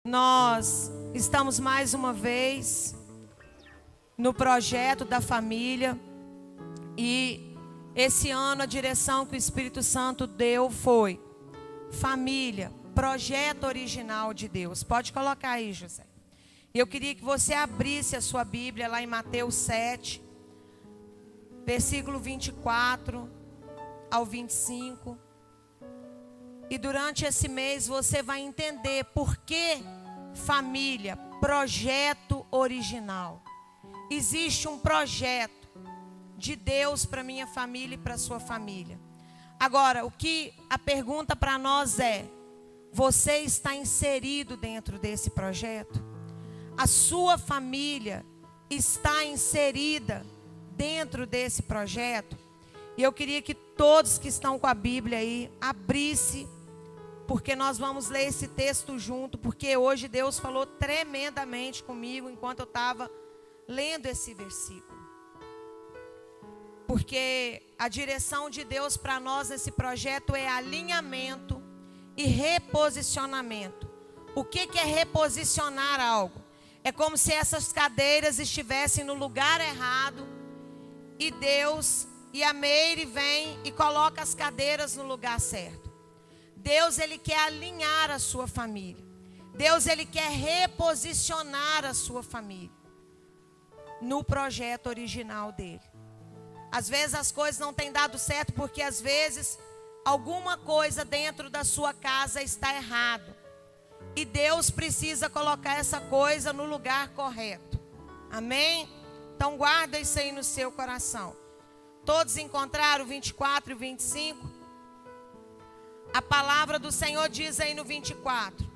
Nós estamos mais uma vez no projeto da família e esse ano a direção que o Espírito Santo deu foi família, projeto original de Deus. Pode colocar aí, José. Eu queria que você abrisse a sua Bíblia lá em Mateus 7, versículo 24 ao 25. E durante esse mês você vai entender por que família, projeto original. Existe um projeto de Deus para minha família e para sua família. Agora, a pergunta para nós é: você está inserido dentro desse projeto? A sua família está inserida dentro desse projeto? E eu queria que todos que estão com a Bíblia aí abrissem, porque nós vamos ler esse texto junto, porque hoje Deus falou tremendamente comigo enquanto eu estava lendo esse versículo. Porque a direção de Deus para nós nesse projeto é alinhamento e reposicionamento. O que é reposicionar algo? É como se essas cadeiras estivessem no lugar errado e Deus e a Meire vem e coloca as cadeiras no lugar certo. Deus, Ele quer alinhar a sua família. Deus, Ele quer reposicionar a sua família no projeto original dEle. Às vezes as coisas não têm dado certo porque às vezes alguma coisa dentro da sua casa está errado. E Deus precisa colocar essa coisa no lugar correto. Amém? Então guarda isso aí no seu coração. Todos encontraram o 24 e o 25? A palavra do Senhor diz aí no 24: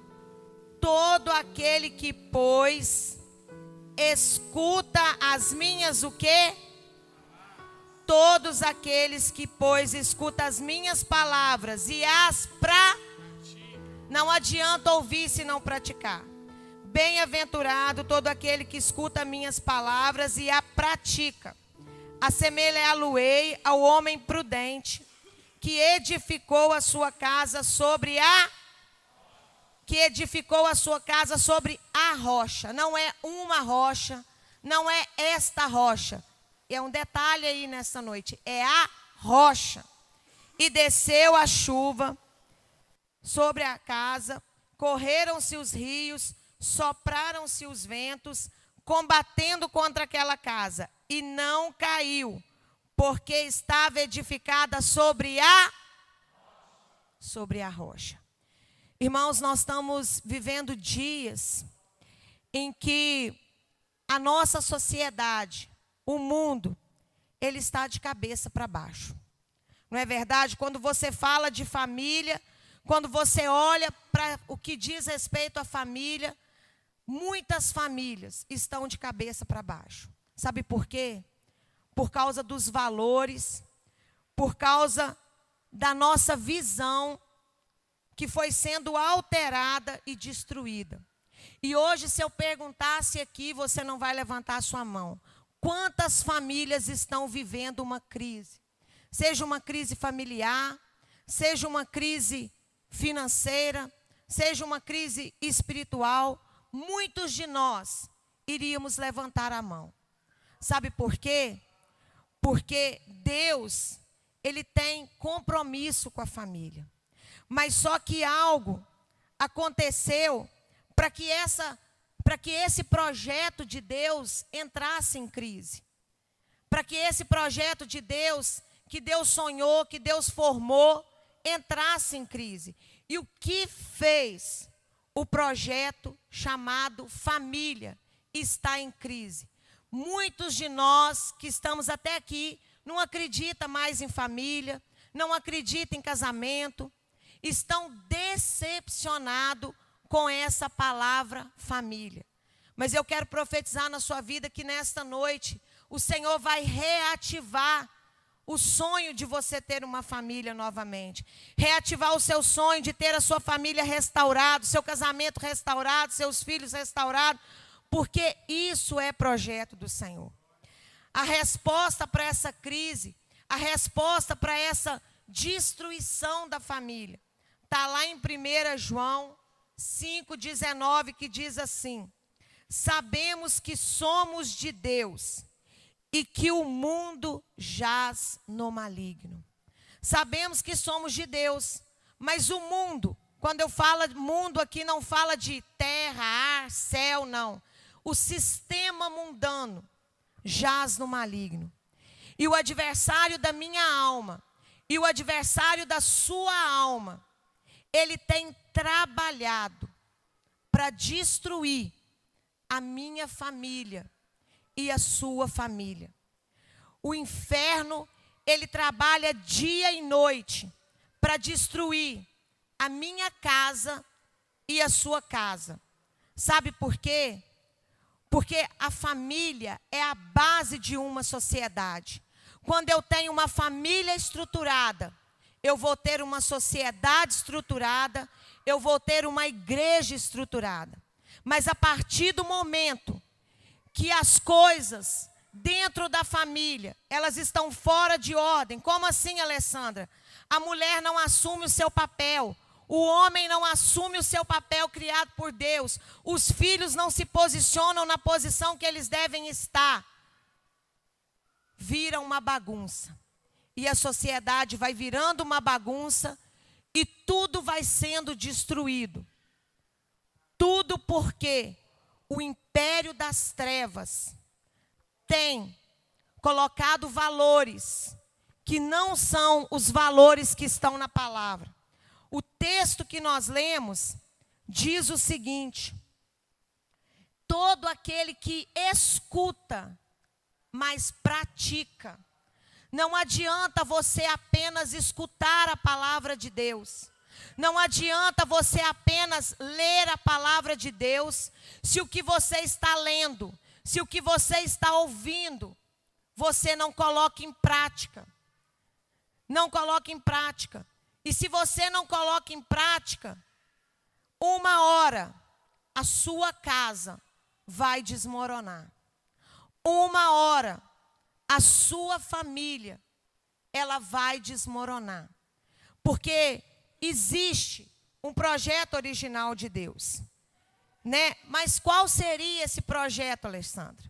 todo aquele que, pois, escuta as minhas o quê? Todos aqueles que, pois, escuta as minhas palavras e as pratica. Não adianta ouvir se não praticar. Bem-aventurado todo aquele que escuta minhas palavras e a pratica. Assemelha-lo-ei ao homem prudente, que edificou a sua casa sobre a rocha. Não é uma rocha, não é esta rocha. É um detalhe aí nessa noite, é a rocha. E desceu a chuva sobre a casa, correram-se os rios, sopraram-se os ventos, combatendo contra aquela casa, e não caiu, porque estava edificada sobre a rocha. Irmãos, nós estamos vivendo dias em que a nossa sociedade, o mundo, ele está de cabeça para baixo. Não é verdade? Quando você fala de família, quando você olha para o que diz respeito à família, muitas famílias estão de cabeça para baixo. Sabe por quê? Por causa dos valores, por causa da nossa visão que foi sendo alterada e destruída. E hoje, se eu perguntasse aqui, você não vai levantar a sua mão. Quantas famílias estão vivendo uma crise? Seja uma crise familiar, seja uma crise financeira, seja uma crise espiritual, muitos de nós iríamos levantar a mão. Sabe por quê? Porque Deus, Ele tem compromisso com a família. Mas só que algo aconteceu para que esse projeto de Deus entrasse em crise. Para que esse projeto de Deus, que Deus sonhou, que Deus formou, entrasse em crise. E o que fez o projeto chamado família está em crise? Muitos de nós que estamos até aqui não acreditam mais em família, não acreditam em casamento, estão decepcionados com essa palavra família. Mas eu quero profetizar na sua vida que nesta noite o Senhor vai reativar o sonho de você ter uma família novamente. Reativar o seu sonho de ter a sua família restaurada, seu casamento restaurado, seus filhos restaurados, porque isso é projeto do Senhor. A resposta para essa crise, a resposta para essa destruição da família, está lá em 1 João 5:19, que diz assim: sabemos que somos de Deus e que o mundo jaz no maligno. Sabemos que somos de Deus, mas o mundo, quando eu falo mundo aqui, não fala de terra, ar, céu, não. O sistema mundano jaz no maligno. E o adversário da minha alma, e o adversário da sua alma, ele tem trabalhado para destruir a minha família e a sua família. O inferno, ele trabalha dia e noite para destruir a minha casa e a sua casa. Sabe por quê? Porque a família é a base de uma sociedade. Quando eu tenho uma família estruturada, eu vou ter uma sociedade estruturada, eu vou ter uma igreja estruturada. Mas a partir do momento que as coisas dentro da família, elas estão fora de ordem. Como assim, Alessandra? A mulher não assume o seu papel. O homem não assume o seu papel criado por Deus. Os filhos não se posicionam na posição que eles devem estar. Vira uma bagunça. E a sociedade vai virando uma bagunça e tudo vai sendo destruído. Tudo porque o império das trevas tem colocado valores que não são os valores que estão na palavra. O texto que nós lemos diz o seguinte: todo aquele que escuta, mas pratica. Não adianta você apenas escutar a palavra de Deus. Não adianta você apenas ler a palavra de Deus, se o que você está lendo, se o que você está ouvindo, você não coloca em prática. Não coloca em prática. E se você não coloca em prática, uma hora a sua casa vai desmoronar. Uma hora a sua família, ela vai desmoronar. Porque existe um projeto original de Deus, né? Mas qual seria esse projeto, Alessandra?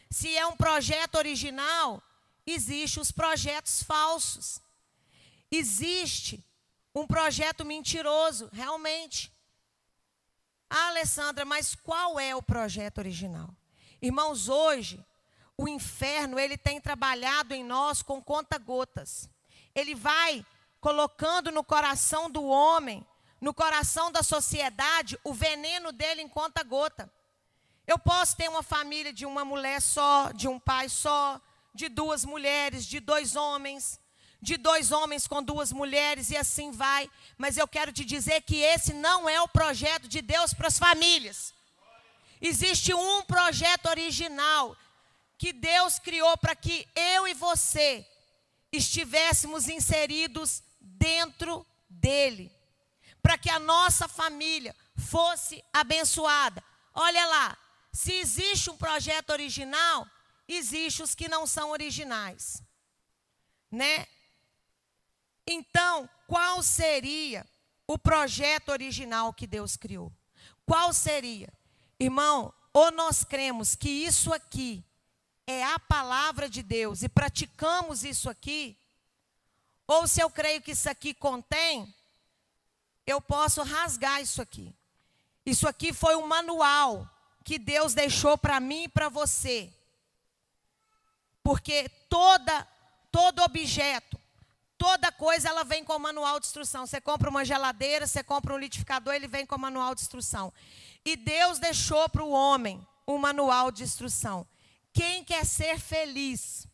Se é um projeto original, existem os projetos falsos. Existe um projeto mentiroso, realmente. Ah, Alessandra, mas qual é o projeto original? Irmãos, hoje, o inferno, ele tem trabalhado em nós com conta-gotas. Ele vai colocando no coração do homem, no coração da sociedade, o veneno dele em conta-gota. Eu posso ter uma família de uma mulher só, de um pai só, de duas mulheres, de dois homens com duas mulheres e assim vai. Mas eu quero te dizer que esse não é o projeto de Deus para as famílias. Existe um projeto original que Deus criou para que eu e você estivéssemos inseridos dentro dele, para que a nossa família fosse abençoada. Olha lá, se existe um projeto original, existem os que não são originais, né? Então, qual seria o projeto original que Deus criou? Qual seria? Irmão, ou nós cremos que isso aqui é a palavra de Deus e praticamos isso aqui, ou se eu creio que isso aqui contém, eu posso rasgar isso aqui. Isso aqui foi um manual que Deus deixou para mim e para você. Porque todo objeto, toda coisa, ela vem com manual de instrução. Você compra uma geladeira, você compra um liquidificador, ele vem com manual de instrução. E Deus deixou para o homem um manual de instrução. Quem quer ser feliz,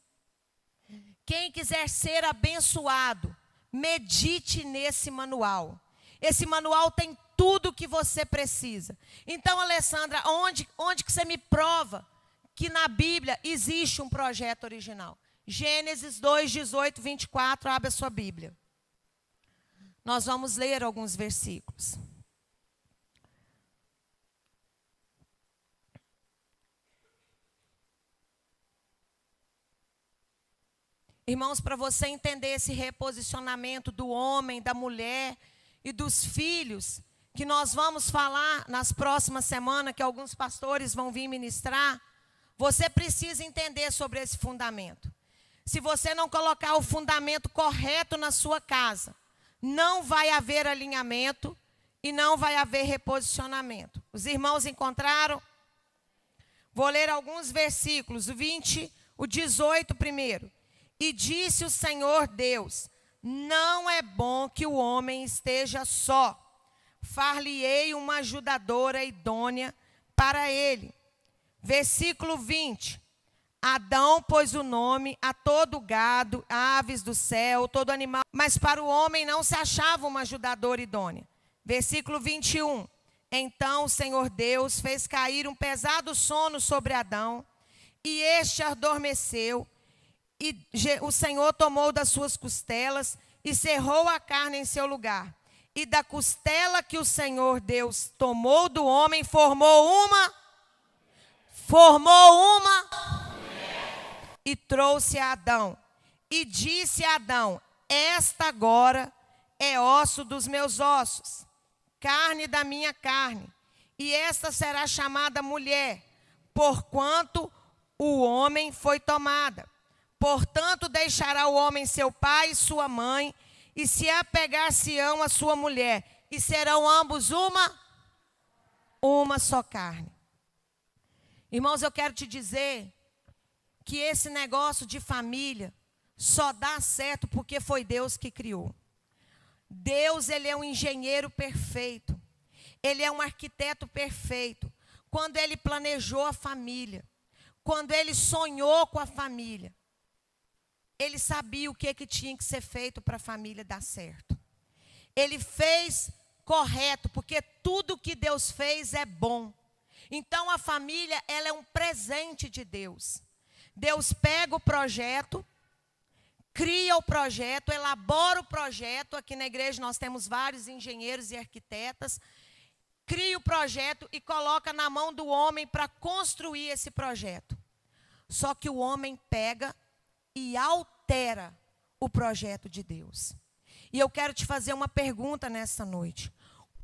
quem quiser ser abençoado, medite nesse manual. Esse manual tem tudo o que você precisa. Então, Alessandra, onde que você me prova que na Bíblia existe um projeto original? Gênesis 2, 18, 24, abre a sua Bíblia. Nós vamos ler alguns versículos. Irmãos, para você entender esse reposicionamento do homem, da mulher e dos filhos, que nós vamos falar nas próximas semanas, que alguns pastores vão vir ministrar, você precisa entender sobre esse fundamento. Se você não colocar o fundamento correto na sua casa, não vai haver alinhamento e não vai haver reposicionamento. Os irmãos encontraram? Vou ler alguns versículos, o 18 primeiro. E disse o Senhor Deus: não é bom que o homem esteja só. Far-lhe-ei uma ajudadora idônea para ele. Versículo 20. Adão pôs o nome a todo gado, aves do céu, todo animal, mas para o homem não se achava uma ajudadora idônea. Versículo 21. Então o Senhor Deus fez cair um pesado sono sobre Adão, e este adormeceu, e o Senhor tomou das suas costelas e cerrou a carne em seu lugar. E da costela que o Senhor Deus tomou do homem, formou uma e trouxe a Adão. E disse a Adão: esta agora é osso dos meus ossos, carne da minha carne, e esta será chamada mulher, porquanto o homem foi tomada. Portanto, deixará o homem seu pai e sua mãe, e se apegar-se-ão a sua mulher, e serão ambos uma só carne. Irmãos, eu quero te dizer que esse negócio de família só dá certo porque foi Deus que criou. Deus, ele é um engenheiro perfeito. Ele é um arquiteto perfeito. Quando ele planejou a família, quando ele sonhou com a família, ele sabia o que tinha que ser feito para a família dar certo. Ele fez correto, porque tudo que Deus fez é bom. Então a família, ela é um presente de Deus. Deus pega o projeto, cria o projeto, elabora o projeto. Aqui na igreja nós temos vários engenheiros e arquitetas. Cria o projeto e coloca na mão do homem para construir esse projeto. Só que o homem pega e altera o projeto de Deus. E eu quero te fazer uma pergunta nessa noite.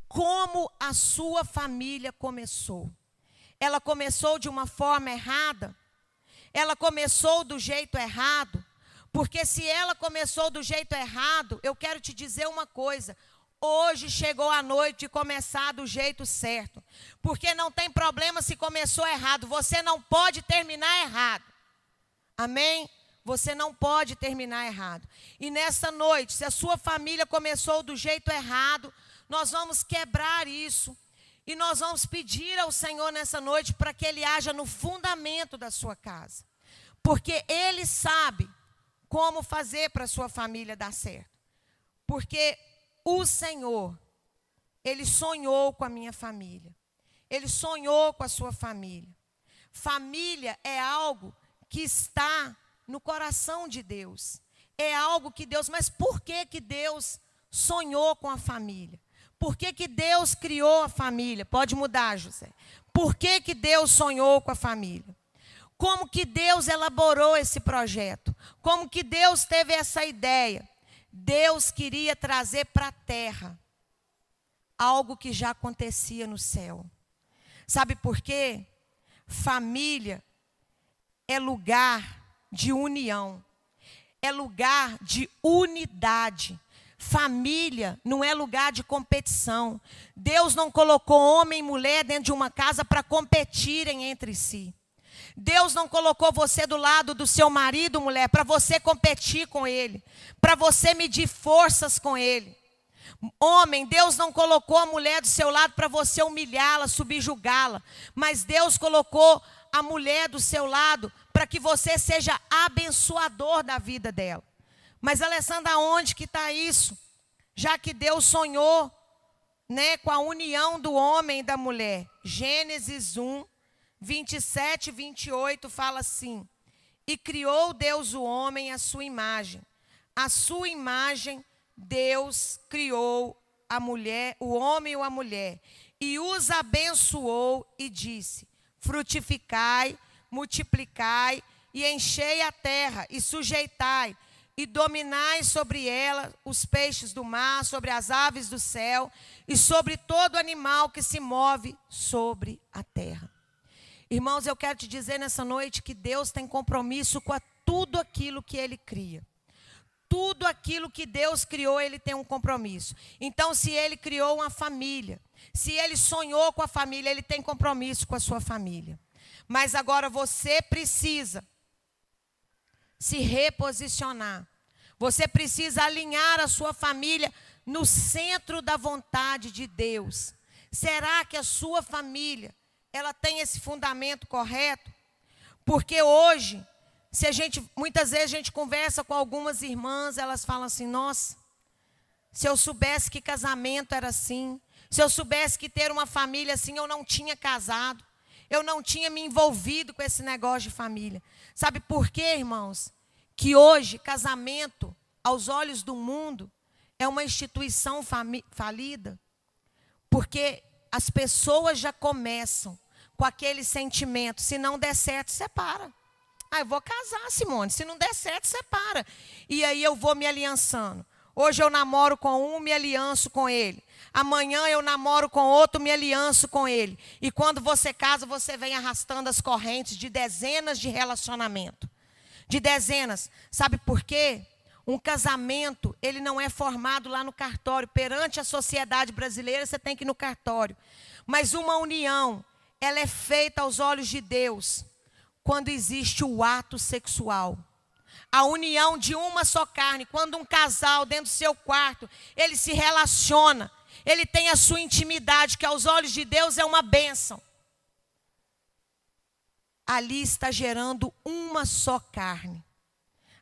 Como a sua família começou? Ela começou de uma forma errada? Ela começou do jeito errado? Porque se ela começou do jeito errado, eu quero te dizer uma coisa. Hoje chegou a noite de começar do jeito certo. Porque não tem problema se começou errado. Você não pode terminar errado. Amém? Você não pode terminar errado. E nessa noite, se a sua família começou do jeito errado, nós vamos quebrar isso. E nós vamos pedir ao Senhor nessa noite para que Ele haja no fundamento da sua casa. Porque Ele sabe como fazer para a sua família dar certo. Porque o Senhor, Ele sonhou com a minha família. Ele sonhou com a sua família. Família é algo que está no coração de Deus. É algo que Deus... Mas por que Deus sonhou com a família? Por que Deus criou a família? Pode mudar, José. Por que Deus sonhou com a família? Como que Deus elaborou esse projeto? Como que Deus teve essa ideia? Deus queria trazer para a terra algo que já acontecia no céu. Sabe por quê? Família é lugar de união. É lugar de unidade. Família não é lugar de competição. Deus não colocou homem e mulher dentro de uma casa para competirem entre si. Deus não colocou você do lado do seu marido, mulher, para você competir com ele, para você medir forças com ele. Homem, Deus não colocou a mulher do seu lado para você humilhá-la, subjugá-la, mas Deus colocou a mulher do seu lado para que você seja abençoador da vida dela. Mas, Alessandra, onde que está isso? Já que Deus sonhou, com a união do homem e da mulher. Gênesis 1, 27 e 28 fala assim: e criou Deus o homem à sua imagem. A sua imagem, Deus criou a mulher, o homem e a mulher. E os abençoou e disse: frutificai, multiplicai e enchei a terra e sujeitai. e dominai sobre ela os peixes do mar, sobre as aves do céu e sobre todo animal que se move sobre a terra. Irmãos, eu quero te dizer nessa noite que Deus tem compromisso com tudo aquilo que Ele cria. Tudo aquilo que Deus criou, Ele tem um compromisso. Então, se Ele criou uma família, se Ele sonhou com a família, Ele tem compromisso com a sua família. Mas agora você precisa se reposicionar. Você precisa alinhar a sua família no centro da vontade de Deus. Será que a sua família, ela tem esse fundamento correto? Porque hoje, muitas vezes a gente conversa com algumas irmãs, elas falam assim: nossa, se eu soubesse que casamento era assim, se eu soubesse que ter uma família assim, eu não tinha casado, eu não tinha me envolvido com esse negócio de família. Sabe por quê, irmãos? Que hoje casamento, aos olhos do mundo, é uma instituição falida. Porque as pessoas já começam com aquele sentimento: se não der certo, separa. Eu vou casar, Simone, se não der certo, separa. E aí eu vou me aliançando. Hoje eu namoro com um, me alianço com ele. Amanhã eu namoro com outro, me alianço com ele. E quando você casa, você vem arrastando as correntes de dezenas de relacionamentos. De dezenas. Sabe por quê? Um casamento, ele não é formado lá no cartório. Perante a sociedade brasileira, você tem que ir no cartório. Mas uma união, ela é feita aos olhos de Deus quando existe o ato sexual. A união de uma só carne. Quando um casal, dentro do seu quarto, ele se relaciona, ele tem a sua intimidade, que aos olhos de Deus é uma bênção. Ali está gerando uma só carne.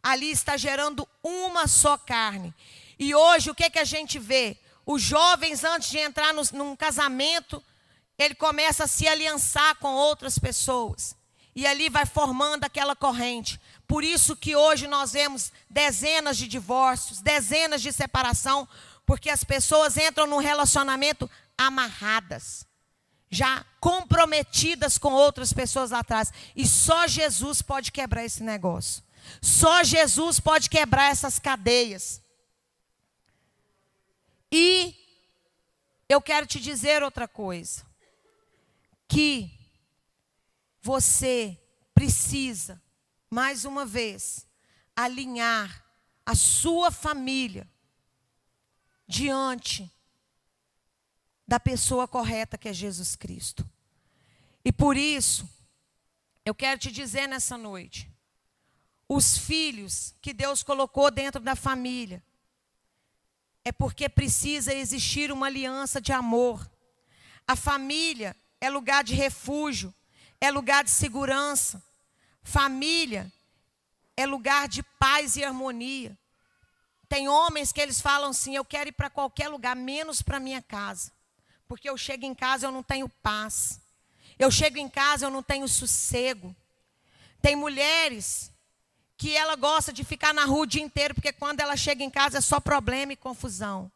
Ali está gerando uma só carne. E hoje o que a gente vê? Os jovens, antes de entrar num casamento, ele começa a se aliançar com outras pessoas. E ali vai formando aquela corrente. Por isso que hoje nós vemos dezenas de divórcios, dezenas de separação, porque as pessoas entram num relacionamento amarradas, já comprometidas com outras pessoas lá atrás. E só Jesus pode quebrar esse negócio. Só Jesus pode quebrar essas cadeias. E eu quero te dizer outra coisa. Que você precisa, mais uma vez, alinhar a sua família diante da pessoa correta, que é Jesus Cristo. E por isso, eu quero te dizer nessa noite, os filhos que Deus colocou dentro da família, é porque precisa existir uma aliança de amor. A família é lugar de refúgio, é lugar de segurança. Família é lugar de paz e harmonia. Tem homens que eles falam assim: eu quero ir para qualquer lugar, menos para minha casa. Porque eu chego em casa, eu não tenho paz. Eu chego em casa, eu não tenho sossego. Tem mulheres que ela gosta de ficar na rua o dia inteiro, porque quando ela chega em casa é só problema e confusão.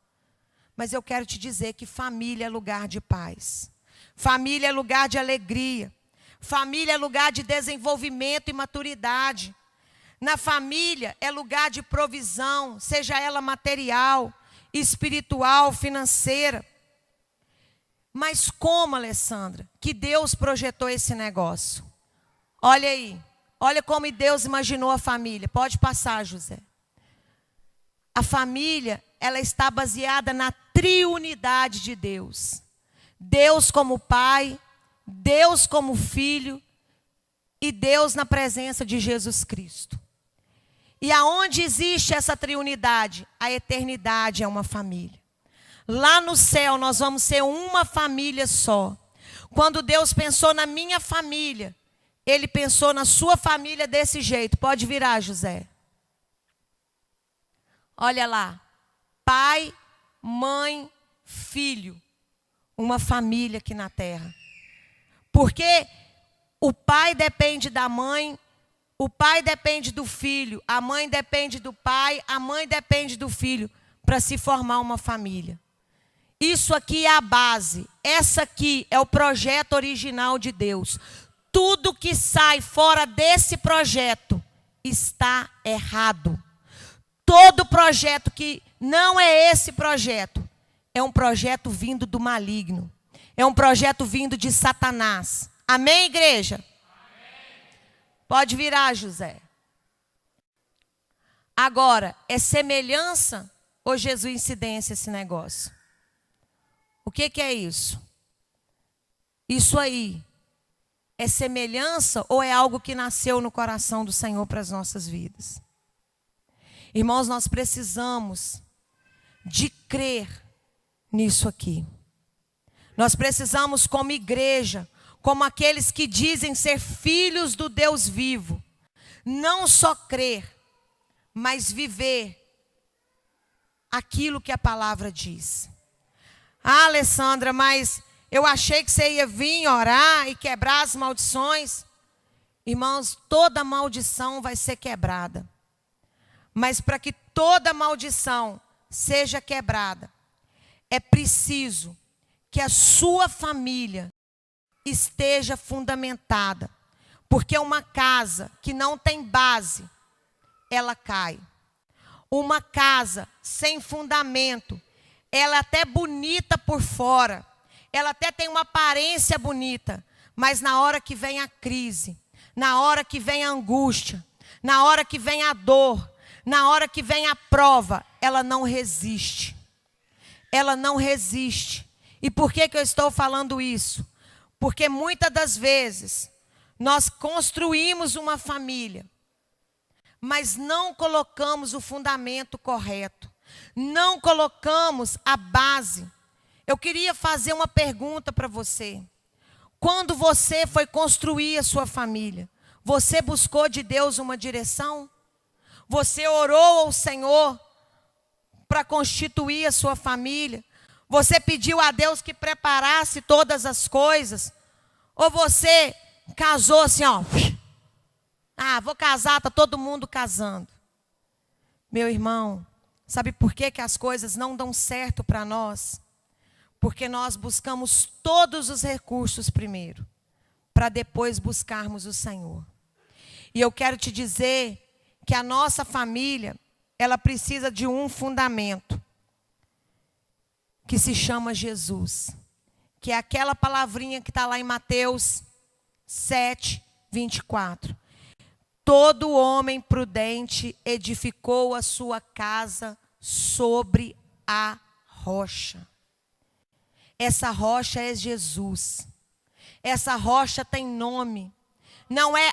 Mas eu quero te dizer que família é lugar de paz. Família é lugar de alegria. Família é lugar de desenvolvimento e maturidade. Na família é lugar de provisão, seja ela material, espiritual, financeira. Mas como, Alessandra, que Deus projetou esse negócio? Olha aí. Olha como Deus imaginou a família. Pode passar, José. A família, ela está baseada na triunidade de Deus. Deus como Pai, Deus como Filho e Deus na presença de Jesus Cristo. E aonde existe essa triunidade? A eternidade é uma família. Lá no céu nós vamos ser uma família só. Quando Deus pensou na minha família, Ele pensou na sua família desse jeito. Pode virar, José. Olha lá. Pai, mãe, filho. Uma família aqui na terra. Porque o pai depende da mãe, o pai depende do filho, a mãe depende do pai, a mãe depende do filho, para se formar uma família. Isso aqui é a base. Essa aqui é o projeto original de Deus. Tudo que sai fora desse projeto está errado. todo projeto que não é esse projeto, é um projeto vindo do maligno. É um projeto vindo de Satanás. Amém, igreja? Amém. Pode virar, José. Agora, é semelhança ou Jesus-incidência esse negócio? O que é isso? Isso aí é semelhança ou é algo que nasceu no coração do Senhor para as nossas vidas? Irmãos, nós precisamos de crer nisso aqui. Nós precisamos, como igreja, como aqueles que dizem ser filhos do Deus vivo, não só crer, mas viver aquilo que a palavra diz. Ah, Alessandra, mas eu achei que você ia vir orar e quebrar as maldições. Irmãos, toda maldição vai ser quebrada. Mas para que toda maldição seja quebrada, é preciso que a sua família esteja fundamentada. Porque uma casa que não tem base, ela cai. Uma casa sem fundamento, ela é até bonita por fora, ela até tem uma aparência bonita, mas na hora que vem a crise, na hora que vem a angústia, na hora que vem a dor, na hora que vem a prova, ela não resiste. Ela não resiste. E por que eu estou falando isso? Porque muitas das vezes nós construímos uma família, mas não colocamos o fundamento correto. Não colocamos a base. Eu queria fazer uma pergunta para você. Quando você foi construir a sua família, você buscou de Deus uma direção? Você orou ao Senhor para constituir a sua família? Você pediu a Deus que preparasse todas as coisas? Ou você casou assim, ó? Ah, vou casar, está todo mundo casando. Meu irmão, sabe por que as coisas não dão certo para nós? Porque nós buscamos todos os recursos primeiro, para depois buscarmos o Senhor. E eu quero te dizer que a nossa família, ela precisa de um fundamento, que se chama Jesus. Que é aquela palavrinha que está lá em Mateus 7, 24. Todo homem prudente edificou a sua casa sobre a rocha. Essa rocha é Jesus. Essa rocha tem nome. Não é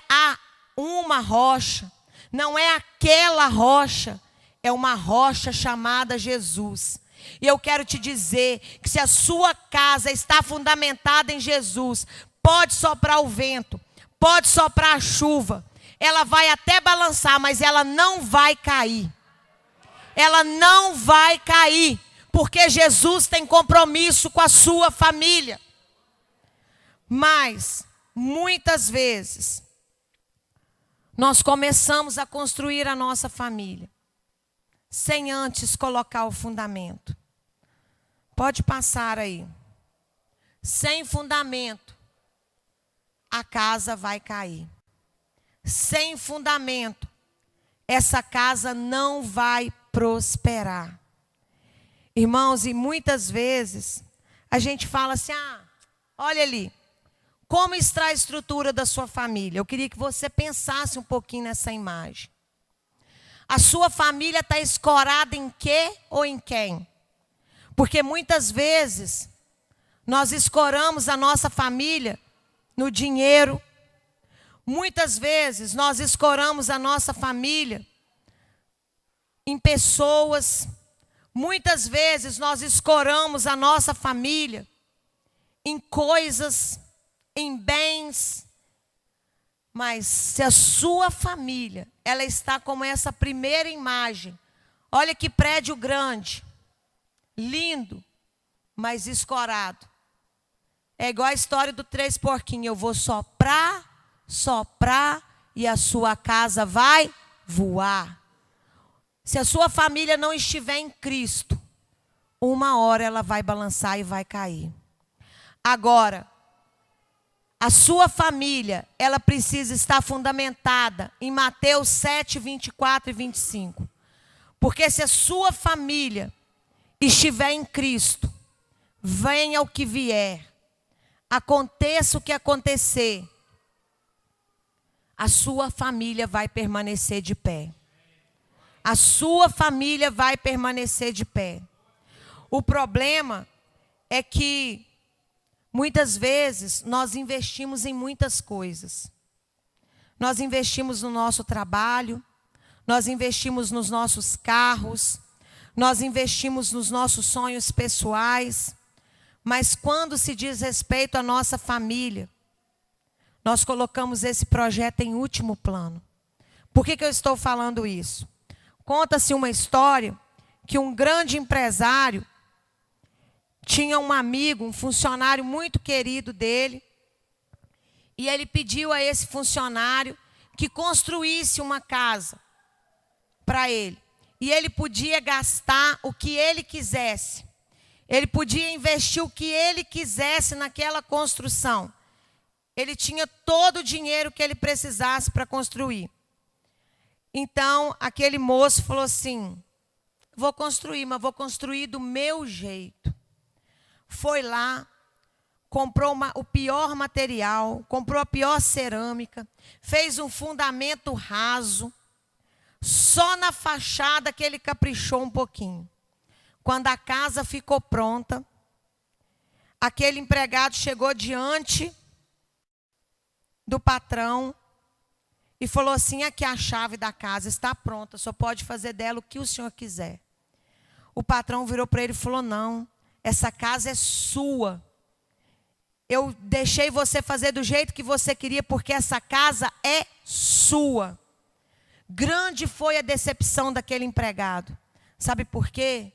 uma rocha. Não é aquela rocha. É uma rocha chamada Jesus. E eu quero te dizer que se a sua casa está fundamentada em Jesus, pode soprar o vento, pode soprar a chuva, ela vai até balançar, mas ela não vai cair. Ela não vai cair, porque Jesus tem compromisso com a sua família. Mas, muitas vezes, nós começamos a construir a nossa família, sem antes colocar o fundamento. Pode passar aí. Sem fundamento, a casa vai cair. Sem fundamento, essa casa não vai prosperar. Irmãos, e muitas vezes, a gente fala assim, olha ali, como está a estrutura da sua família? Eu queria que você pensasse um pouquinho nessa imagem. A sua família está escorada em quê ou em quem? Porque muitas vezes nós escoramos a nossa família no dinheiro. Muitas vezes nós escoramos a nossa família em pessoas. Muitas vezes nós escoramos a nossa família em coisas, em bens. Mas se a sua família, ela está como essa primeira imagem. Olha que prédio grande, lindo, mas escorado. É igual a história do 3 porquinhos. Eu vou soprar e a sua casa vai voar. Se a sua família não estiver em Cristo, uma hora ela vai balançar e vai cair. Agora, a sua família, ela precisa estar fundamentada em Mateus 7, 24 e 25. Porque se a sua família estiver em Cristo, venha o que vier, aconteça o que acontecer, a sua família vai permanecer de pé. A sua família vai permanecer de pé. O problema é que muitas vezes nós investimos em muitas coisas. Nós investimos no nosso trabalho, nós investimos nos nossos carros, nós investimos nos nossos sonhos pessoais, mas quando se diz respeito à nossa família, nós colocamos esse projeto em último plano. Por que eu estou falando isso? Conta-se uma história que um grande empresário tinha um amigo, um funcionário muito querido dele, e ele pediu a esse funcionário que construísse uma casa para ele. E ele podia gastar o que ele quisesse. Ele podia investir o que ele quisesse naquela construção. Ele tinha todo o dinheiro que ele precisasse para construir. Então, aquele moço falou assim: vou construir, mas vou construir do meu jeito. Foi lá, comprou o pior material, comprou a pior cerâmica, fez um fundamento raso, só na fachada que ele caprichou um pouquinho. Quando a casa ficou pronta, aquele empregado chegou diante do patrão e falou assim: aqui a chave da casa está pronta, só pode fazer dela o que o senhor quiser. O patrão virou para ele e falou: não, essa casa é sua. Eu deixei você fazer do jeito que você queria, porque essa casa é sua. Grande foi a decepção daquele empregado. Sabe por quê?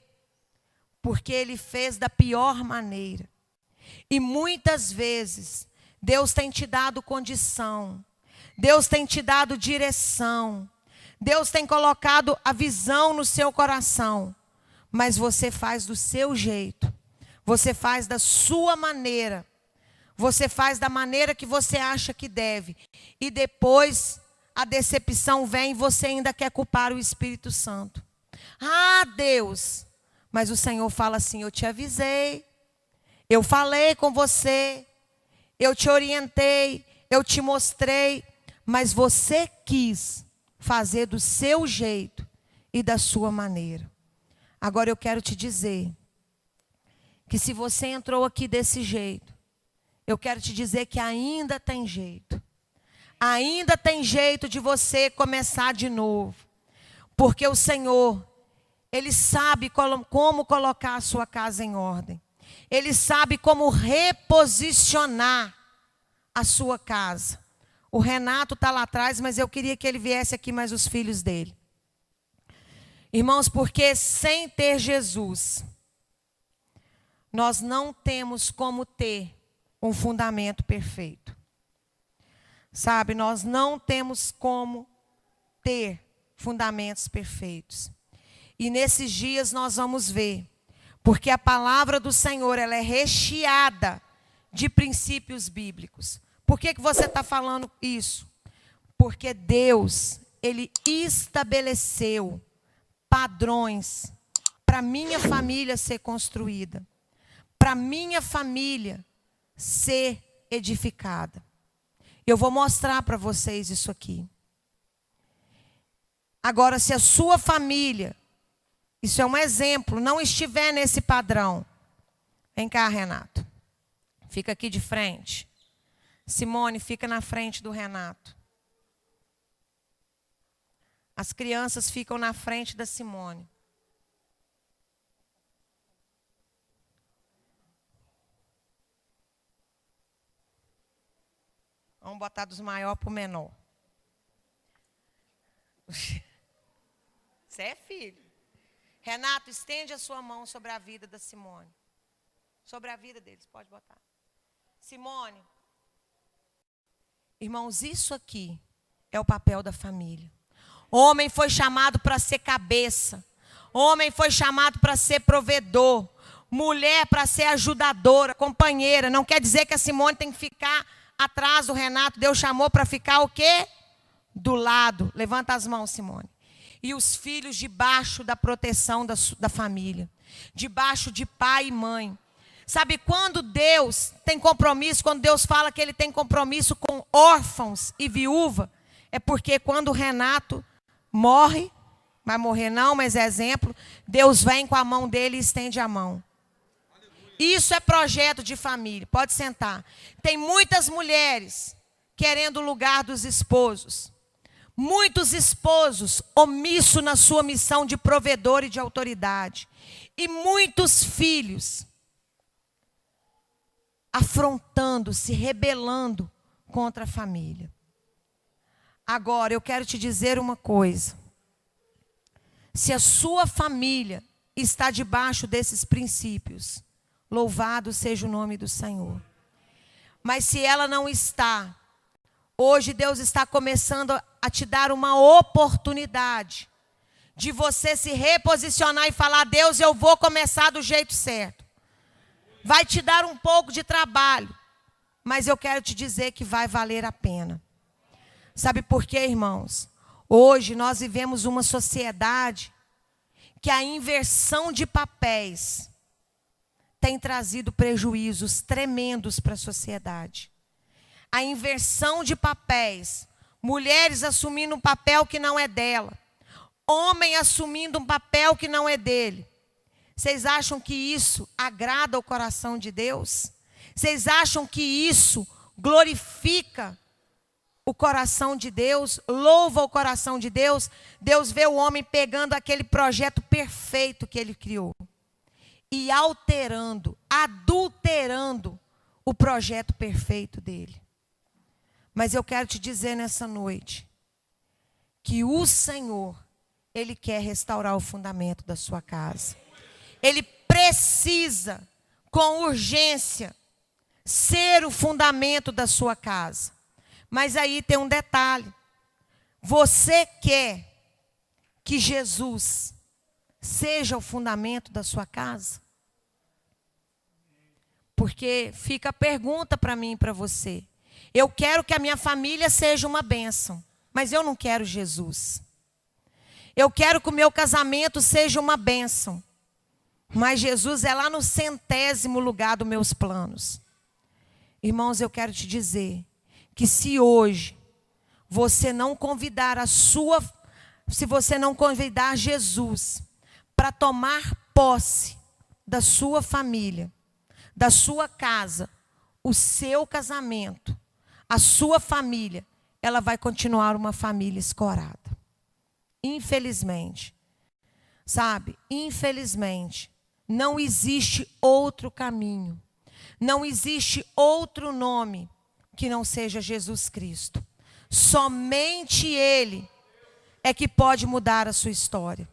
Porque ele fez da pior maneira. E muitas vezes, Deus tem te dado condição. Deus tem te dado direção. Deus tem colocado a visão no seu coração. Mas você faz do seu jeito. Você faz da sua maneira. Você faz da maneira que você acha que deve. E depois a decepção vem e você ainda quer culpar o Espírito Santo. Ah, Deus! Mas o Senhor fala assim: eu te avisei. Eu falei com você. Eu te orientei. Eu te mostrei. Mas você quis fazer do seu jeito e da sua maneira. Agora eu quero te dizer que se você entrou aqui desse jeito, eu quero te dizer que ainda tem jeito. Ainda tem jeito de você começar de novo. Porque o Senhor, Ele sabe como colocar a sua casa em ordem. Ele sabe como reposicionar a sua casa. O Renato está lá atrás, mas eu queria que ele viesse aqui, mais os filhos dele. Irmãos, porque sem ter Jesus, nós não temos como ter um fundamento perfeito. Sabe, nós não temos como ter fundamentos perfeitos. E nesses dias nós vamos ver, porque a palavra do Senhor, ela é recheada de princípios bíblicos. Por que você está falando isso? Porque Deus, Ele estabeleceu padrões para minha família ser construída, para minha família ser edificada. Eu vou mostrar para vocês isso aqui. Agora, se a sua família, isso é um exemplo, não estiver nesse padrão, vem cá, Renato, fica aqui de frente. Simone, fica na frente do Renato. As crianças ficam na frente da Simone. Vamos botar dos maiores para o menor. Você é filho. Renato, estende a sua mão sobre a vida da Simone. Sobre a vida deles, pode botar. Simone. Irmãos, isso aqui é o papel da família. Homem foi chamado para ser cabeça. Homem foi chamado para ser provedor. Mulher para ser ajudadora, companheira. Não quer dizer que a Simone tem que ficar atrás do Renato. Deus chamou para ficar o quê? Do lado. Levanta as mãos, Simone. E os filhos debaixo da proteção da família, debaixo de pai e mãe. Sabe, quando Deus tem compromisso, quando Deus fala que Ele tem compromisso com órfãos e viúva, é porque quando o Renato morre, vai morrer não, mas é exemplo, Deus vem com a mão dele e estende a mão. Isso é projeto de família, pode sentar. Tem muitas mulheres querendo o lugar dos esposos. Muitos esposos omissos na sua missão de provedor e de autoridade. E muitos filhos afrontando, se rebelando contra a família. Agora, eu quero te dizer uma coisa. Se a sua família está debaixo desses princípios, louvado seja o nome do Senhor. Mas se ela não está, hoje Deus está começando a te dar uma oportunidade de você se reposicionar e falar: Deus, eu vou começar do jeito certo. Vai te dar um pouco de trabalho, mas eu quero te dizer que vai valer a pena. Sabe por quê, irmãos? Hoje nós vivemos uma sociedade que a inversão de papéis tem trazido prejuízos tremendos para a sociedade. A inversão de papéis, mulheres assumindo um papel que não é dela, homem assumindo um papel que não é dele. Vocês acham que isso agrada o coração de Deus? Vocês acham que isso glorifica o coração de Deus, louva o coração de Deus? Deus vê o homem pegando aquele projeto perfeito que ele criou e alterando, adulterando o projeto perfeito dele. Mas eu quero te dizer nessa noite que o Senhor, Ele quer restaurar o fundamento da sua casa. Ele precisa, com urgência, ser o fundamento da sua casa. Mas aí tem um detalhe. Você quer que Jesus seja o fundamento da sua casa? Porque fica a pergunta para mim e para você. Eu quero que a minha família seja uma bênção, mas eu não quero Jesus. Eu quero que o meu casamento seja uma bênção, mas Jesus é lá no 100º lugar dos meus planos. Irmãos, eu quero te dizer que se hoje você não convidar se você não convidar Jesus para tomar posse da sua família, da sua casa, o seu casamento, a sua família, ela vai continuar uma família escorada. Infelizmente, sabe? Infelizmente, não existe outro caminho, não existe outro nome que não seja Jesus Cristo. Somente Ele é que pode mudar a sua história.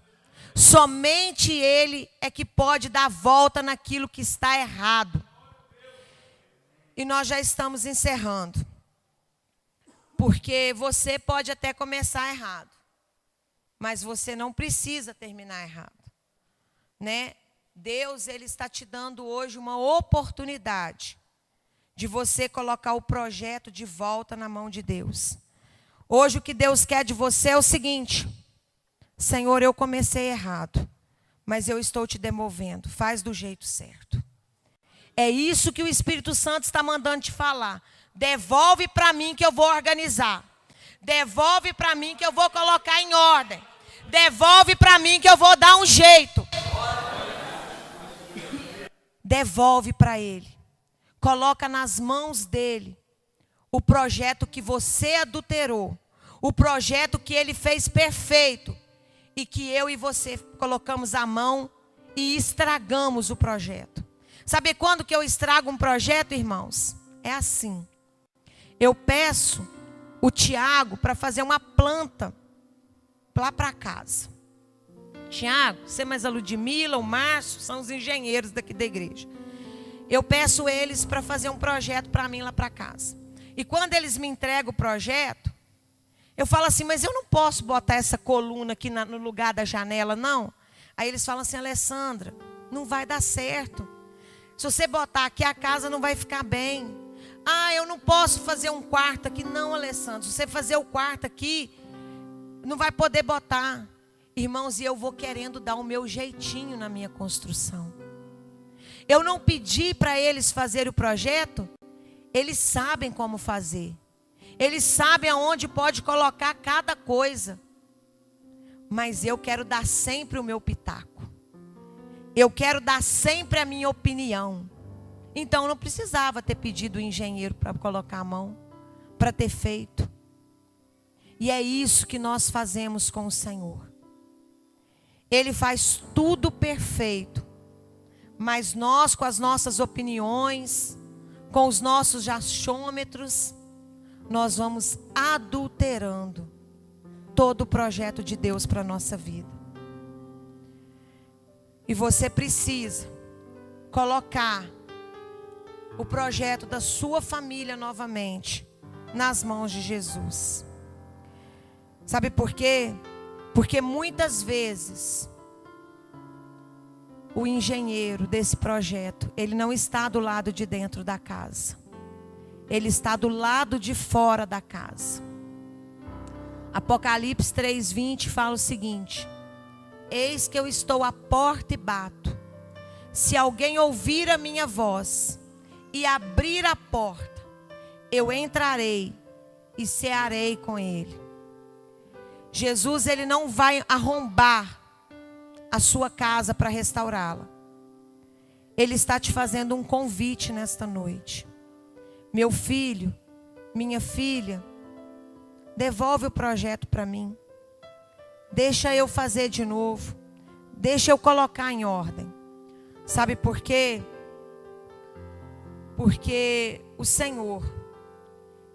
Somente Ele é que pode dar volta naquilo que está errado. E nós já estamos encerrando. Porque você pode até começar errado, mas você não precisa terminar errado, né? Deus, Ele está te dando hoje uma oportunidade de você colocar o projeto de volta na mão de Deus. Hoje o que Deus quer de você é o seguinte: Senhor, eu comecei errado, mas eu estou te demovendo, faz do jeito certo. É isso que o Espírito Santo está mandando te falar. Devolve para mim que eu vou organizar. Devolve para mim que eu vou colocar em ordem. Devolve para mim que eu vou dar um jeito. Devolve para Ele. Coloca nas mãos dEle o projeto que você adulterou. O projeto que Ele fez perfeito. E que eu e você colocamos a mão e estragamos o projeto. Sabe quando que eu estrago um projeto, irmãos? É assim. Eu peço o Tiago para fazer uma planta lá para casa. Tiago, você mais a Ludmila, o Márcio, são os engenheiros daqui da igreja. Eu peço eles para fazer um projeto para mim lá para casa. E quando eles me entregam o projeto, eu falo assim: mas eu não posso botar essa coluna aqui no lugar da janela, não? Aí eles falam assim: Alessandra, não vai dar certo. Se você botar aqui, a casa não vai ficar bem. Ah, eu não posso fazer um quarto aqui. Não, Alessandro, se você fazer o quarto aqui, não vai poder botar. Irmãos, e eu vou querendo dar o meu jeitinho na minha construção. Eu não pedi para eles fazerem o projeto, eles sabem como fazer. Eles sabem aonde pode colocar cada coisa. Mas eu quero dar sempre o meu pitaco. Eu quero dar sempre a minha opinião. Então não precisava ter pedido o engenheiro para colocar a mão, para ter feito. E é isso que nós fazemos com o Senhor. Ele faz tudo perfeito. Mas nós, com as nossas opiniões, com os nossos achômetros, nós vamos adulterando todo o projeto de Deus para a nossa vida. E você precisa colocar o projeto da sua família novamente nas mãos de Jesus. Sabe por quê? Porque muitas vezes o engenheiro desse projeto, ele não está do lado de dentro da casa. Ele está do lado de fora da casa. Apocalipse 3:20 fala o seguinte: eis que eu estou à porta e bato. Se alguém ouvir a minha voz e abrir a porta, eu entrarei e cearei com ele. Jesus, ele não vai arrombar a sua casa para restaurá-la. Ele está te fazendo um convite nesta noite. Meu filho, minha filha, devolve o projeto para mim. Deixa eu fazer de novo. Deixa eu colocar em ordem. Sabe por quê? Porque o Senhor,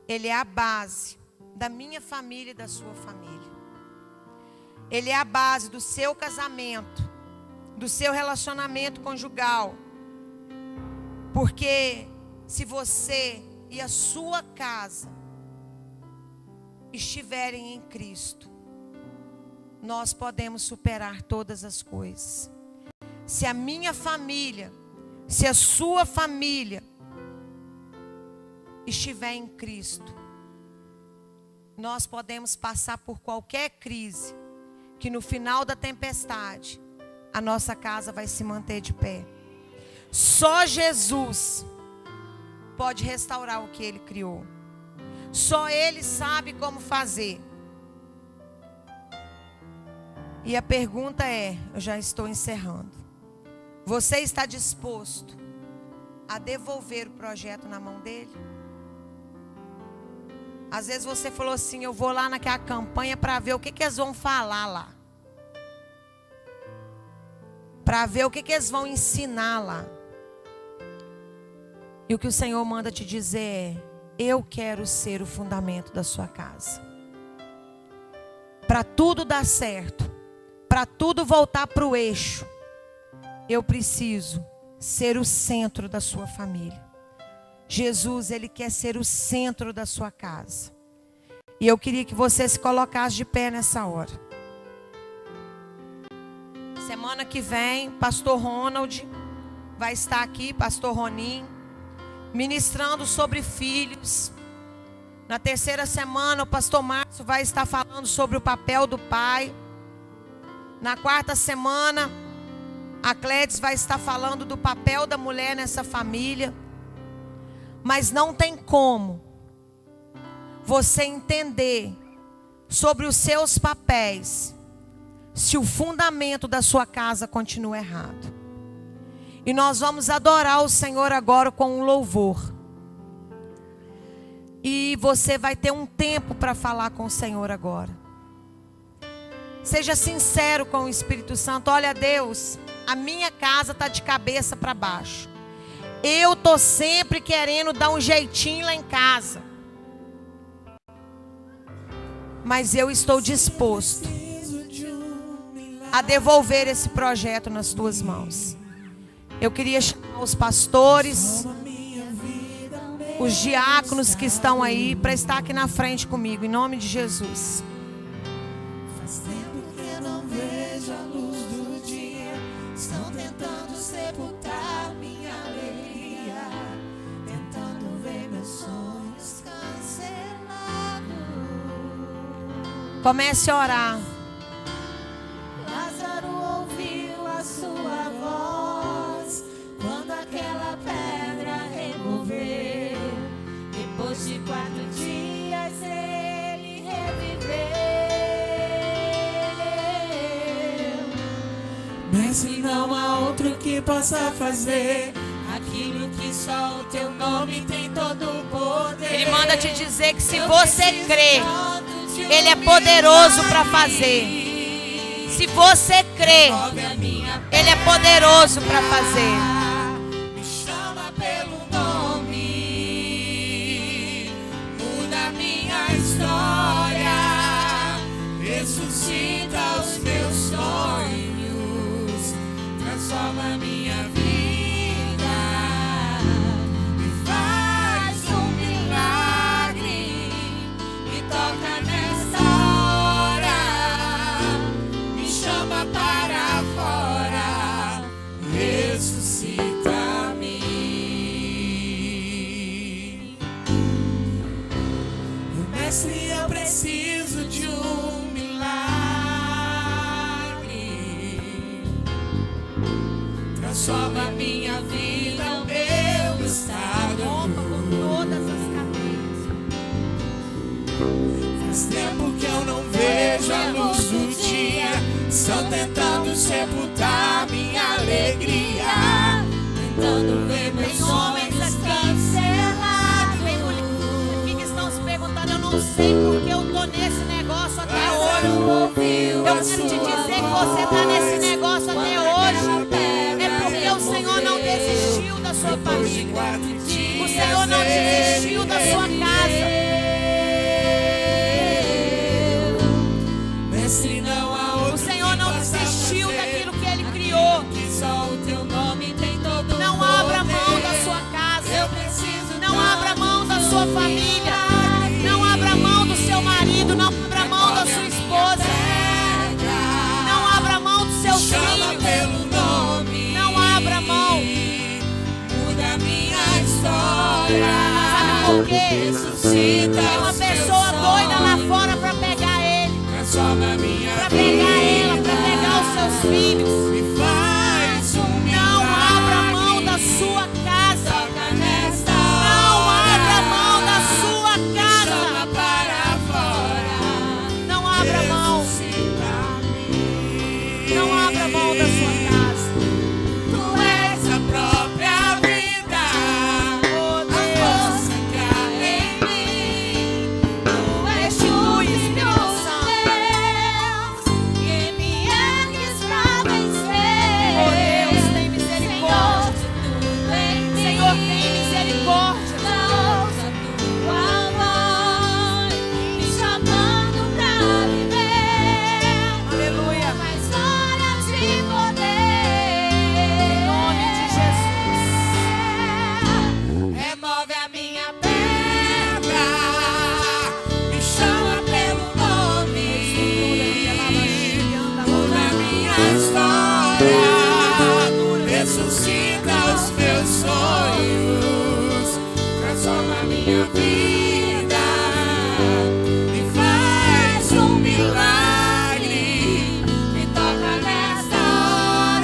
Ele é a base da minha família e da sua família. Ele é a base do seu casamento, do seu relacionamento conjugal. Porque se você e a sua casa estiverem em Cristo, nós podemos superar todas as coisas. Se a minha família, se a sua família estiver em Cristo, nós podemos passar por qualquer crise, que no final da tempestade, a nossa casa vai se manter de pé. Só Jesus pode restaurar o que Ele criou. Só Ele sabe como fazer. E a pergunta é, eu já estou encerrando: você está disposto a devolver o projeto na mão dele? Às vezes você falou assim: eu vou lá naquela campanha para ver o que eles vão falar lá. Para ver o que eles vão ensinar lá. E o que o Senhor manda te dizer é: eu quero ser o fundamento da sua casa. Para tudo dar certo, para tudo voltar para o eixo, eu preciso ser o centro da sua família. Jesus, Ele quer ser o centro da sua casa. E eu queria que você se colocasse de pé nessa hora. Semana que vem, pastor Ronald vai estar aqui, pastor Roninho, ministrando sobre filhos. Na terceira semana, o pastor Márcio vai estar falando sobre o papel do pai. Na quarta semana, a Clédis vai estar falando do papel da mulher nessa família. Mas não tem como você entender sobre os seus papéis se o fundamento da sua casa continua errado. E nós vamos adorar o Senhor agora com um louvor. E você vai ter um tempo para falar com o Senhor agora. Seja sincero com o Espírito Santo. Olha, Deus, a minha casa está de cabeça para baixo. Eu estou sempre querendo dar um jeitinho lá em casa. Mas eu estou disposto a devolver esse projeto nas tuas mãos. Eu queria chamar os pastores, os diáconos que estão aí, para estar aqui na frente comigo, em nome de Jesus. Faz tempo que eu não vejo a luz do dia, estão tentando sepultar minha alegria, tentando ver meus sonhos cancelados. Comece a orar. Depois de 4 dias ele reviveu. Mestre, não há outro que possa fazer aquilo que só o teu nome tem todo o poder. Ele manda te dizer que se você crê, Ele é poderoso para fazer. Se você crê, Ele é poderoso para fazer. Me chama pelo nome, muda minha história, ressuscita os meus sonhos, transforma minha vida e faz um milagre. Me toca nessa hora, me chama para fora, ressuscita-me. Mestre, eu preciso de um milagre. Transforma minha vida, o meu estado. Rompa com todas as cadeias. Faz tempo que eu não vejo a luz do dia. Estão tentando sepultar minha alegria, tentando ver meus Tem homens sonhos aqui, cancelados. tem mulheres aqui que estão se perguntando: eu não sei por que eu tô nesse negócio até hoje. Eu quero te dizer que você está nesse negócio até hoje. É porque o Senhor não desistiu da sua família. O Senhor não desistiu da sua casa. Mestre, não há outro O Senhor não que possa desistiu fazer daquilo que Ele criou. que só o teu nome tem todo o Não abra mão poder. da sua casa. Eu preciso Não abra mão da sua família. Não abra mão do seu marido. Não abra mão da sua esposa. Não abra mão dos seus Chama filhos. pelo nome. Não abra mão. Muda minha história. Sabe por quê? Ressuscita Tem uma os meus pessoa doida lá sonhos. fora para pegar ele. Transforma minha Para vida. pegar ela. Para pegar os seus filhos. Me faz um Não abra mão da milagre. sua casa. Toca nesta Não hora. abra mão da sua Chama casa. para fora. Não abra mão. Ressuscita-me. Não abra mão da sua casa. Tu és a própria vida, Oh, a Deus. força que há em mim. Tu és o Espírito Santo. Deus que me ergues pra vencer. Oh, Deus, tem misericórdia. Senhor, tem misericórdia. Ouça tua voz me chamando pra viver. Aleluia. Mais horas de poder. Em nome de Jesus. Remove a minha pedra, me chama pelo nome, muda minha história, ressuscita os meus sonhos, transforma minha vida e faz um milagre. Me toca nesta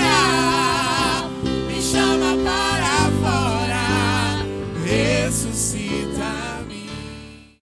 hora, me chama para fora, ressuscita.